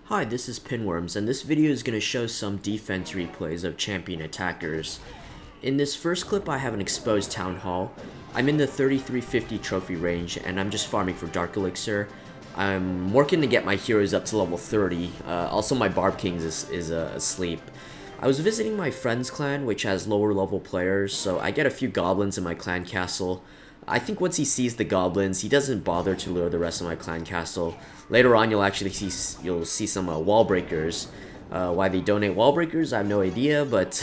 Hi, this is Pinworms, and this video is going to show some defense replays of champion attackers. In this first clip, I have an exposed town hall. I'm in the 3350 trophy range, and I'm just farming for Dark Elixir. I'm working to get my heroes up to level 30. Also, my Barb King is asleep. I was visiting my friend's clan, which has lower level players, so I get a few goblins in my clan castle. I think once he sees the goblins, he doesn't bother to lure the rest of my clan castle. Later on, you'll see some wall breakers. Why they donate wall breakers, I have no idea, but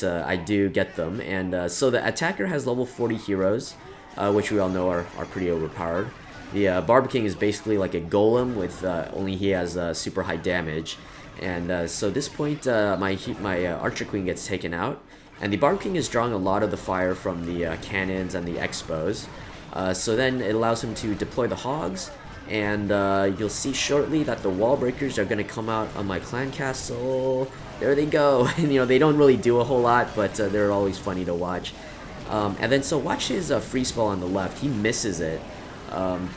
I do get them. And so the attacker has level 40 heroes, which we all know are pretty overpowered. The Barb King is basically like a golem with only he has super high damage. And so at this point, my Archer Queen gets taken out. And the Barb King is drawing a lot of the fire from the cannons and the expos. So then it allows him to deploy the hogs. And you'll see shortly that the wall breakers are going to come out on my clan castle. There they go. And you know, they don't really do a whole lot, but they're always funny to watch. And then so watch his free spell on the left. He misses it.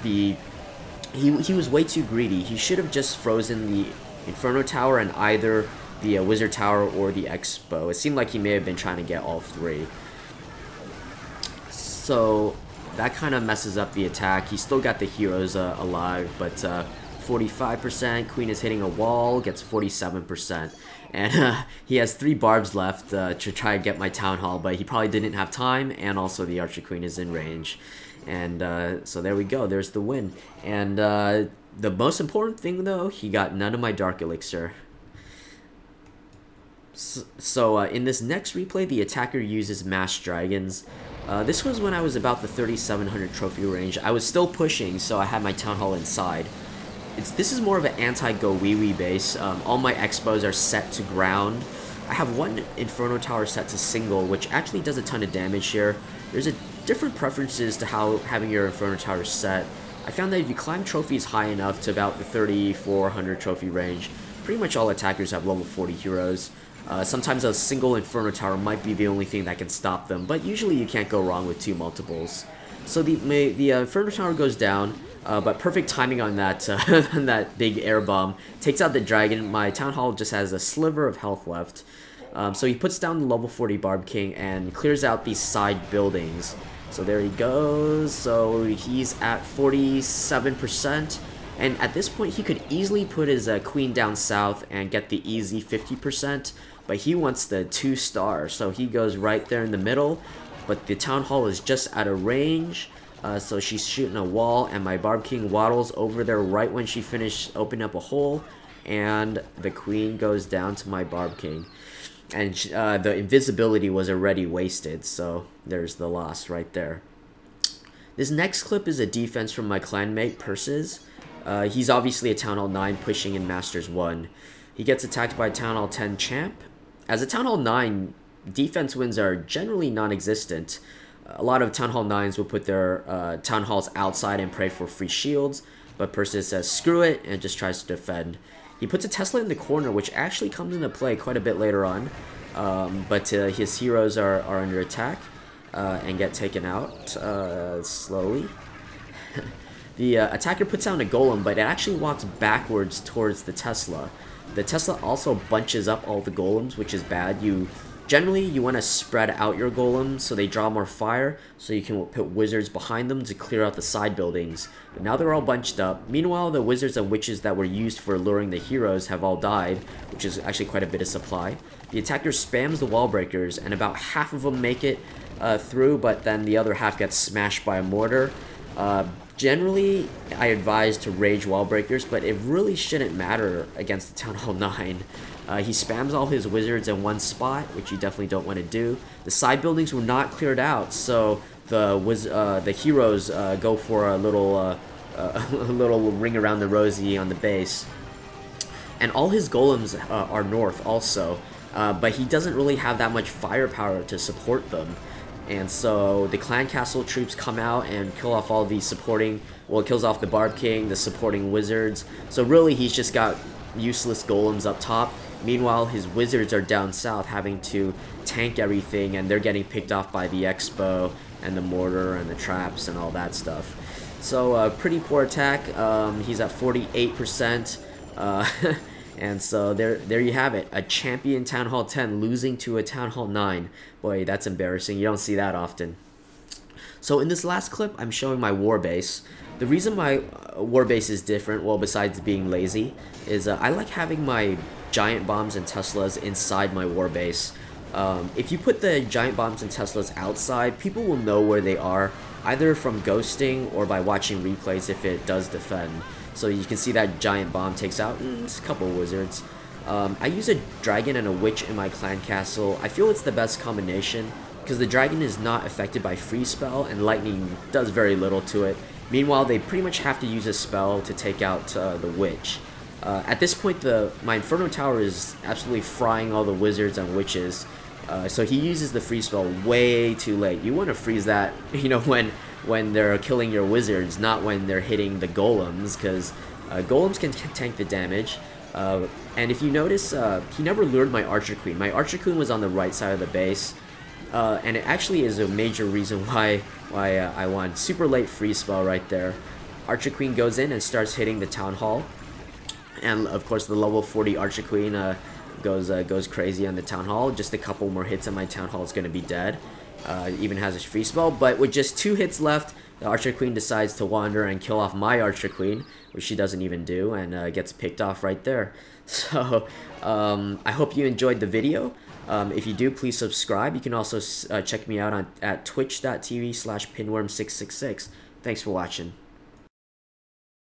He was way too greedy. He should have just frozen the Inferno Tower and either the Wizard Tower or the Expo. It seemed like he may have been trying to get all three. So that kind of messes up the attack. He still got the heroes alive, but 45%. Queen is hitting a wall, gets 47%. And he has 3 barbs left to try to get my Town Hall, but he probably didn't have time, and also the Archer Queen is in range. And so there we go, there's the win. And the most important thing though, he got none of my Dark Elixir. So in this next replay, the attacker uses Masked Dragons. This was when I was about the 3700 trophy range. I was still pushing, so I had my Town Hall inside. This is more of an anti-go wee wee base. All my expos are set to ground. I have one Inferno Tower set to single, which actually does a ton of damage here. There's different preferences to how having your Inferno Tower set. I found that if you climb trophies high enough to about the 3400 trophy range, pretty much all attackers have level 40 heroes. Sometimes a single Inferno Tower might be the only thing that can stop them, but usually you can't go wrong with 2 multiples. So the Inferno Tower goes down, but perfect timing on that on that big air bomb. Takes out the dragon. My Town Hall just has a sliver of health left. So he puts down the level 40 Barb King and clears out these side buildings. So there he goes. So he's at 47%. And at this point, he could easily put his queen down south and get the easy 50%. But he wants the 2-star, so he goes right there in the middle. But the Town Hall is just out of range. So she's shooting a wall, and my Barb King waddles over there right when she finished opening up a hole. And the queen goes down to my Barb King. And the invisibility was already wasted, so there's the loss right there. This next clip is a defense from my clanmate, Persis. He's obviously a Town Hall 9 pushing in Masters 1. He gets attacked by a Town Hall 10 champ. As a Town Hall 9, defense wins are generally non-existent. A lot of Town Hall 9s will put their Town Halls outside and pray for free shields, but Persis says screw it and just tries to defend. He puts a Tesla in the corner, which actually comes into play quite a bit later on, but his heroes are under attack and get taken out slowly. The attacker puts down a golem, but it actually walks backwards towards the Tesla. The Tesla also bunches up all the golems, which is bad. Generally, you want to spread out your golems so they draw more fire, so you can put wizards behind them to clear out the side buildings. But now they're all bunched up. Meanwhile, the wizards and witches that were used for luring the heroes have all died, which is actually quite a bit of supply. The attacker spams the wall breakers, and about half of them make it through, but then the other half gets smashed by a mortar. Generally, I advise to rage wall breakers, but it really shouldn't matter against the Town Hall 9. He spams all his wizards in one spot, which you definitely don't want to do. The side buildings were not cleared out, so the heroes go for a little ring around the rosy on the base. And all his golems are north also, but he doesn't really have that much firepower to support them. And so the clan castle troops come out and kill off all the supporting, well, it kills off the Barb King, the supporting wizards. So really he's just got useless golems up top. Meanwhile, his wizards are down south having to tank everything, and they're getting picked off by the expo and the mortar and the traps and all that stuff. So pretty poor attack. He's at 48%. Uh, and so there you have it. A champion Town Hall 10 losing to a Town Hall 9. Boy, that's embarrassing. You don't see that often. So in this last clip, I'm showing my war base. The reason my war base is different, well, besides being lazy, is I like having my giant bombs and Teslas inside my war base. If you put the giant bombs and Teslas outside, people will know where they are, either from ghosting or by watching replays if it does defend. So you can see that giant bomb takes out a couple wizards. I use a dragon and a witch in my clan castle. I feel it's the best combination, because the dragon is not affected by freeze spell and lightning does very little to it. Meanwhile, they pretty much have to use a spell to take out the witch. At this point, my Inferno Tower is absolutely frying all the wizards and witches. So he uses the freeze spell way too late. You want to freeze that, you know, when they're killing your wizards, not when they're hitting the golems, because golems can tank the damage. And if you notice, he never lured my Archer Queen. My Archer Queen was on the right side of the base. And it actually is a major reason why I want super late freeze spell right there. Archer Queen goes in and starts hitting the Town Hall, and of course the level 40 Archer Queen goes crazy on the Town Hall. Just a couple more hits and my Town Hall is going to be dead. Even has a freeze spell, but with just 2 hits left, the Archer Queen decides to wander and kill off my Archer Queen, which she doesn't even do, and gets picked off right there. So I hope you enjoyed the video. If you do, please subscribe. You can also check me out at twitch.tv/pinworm666. Thanks for watching.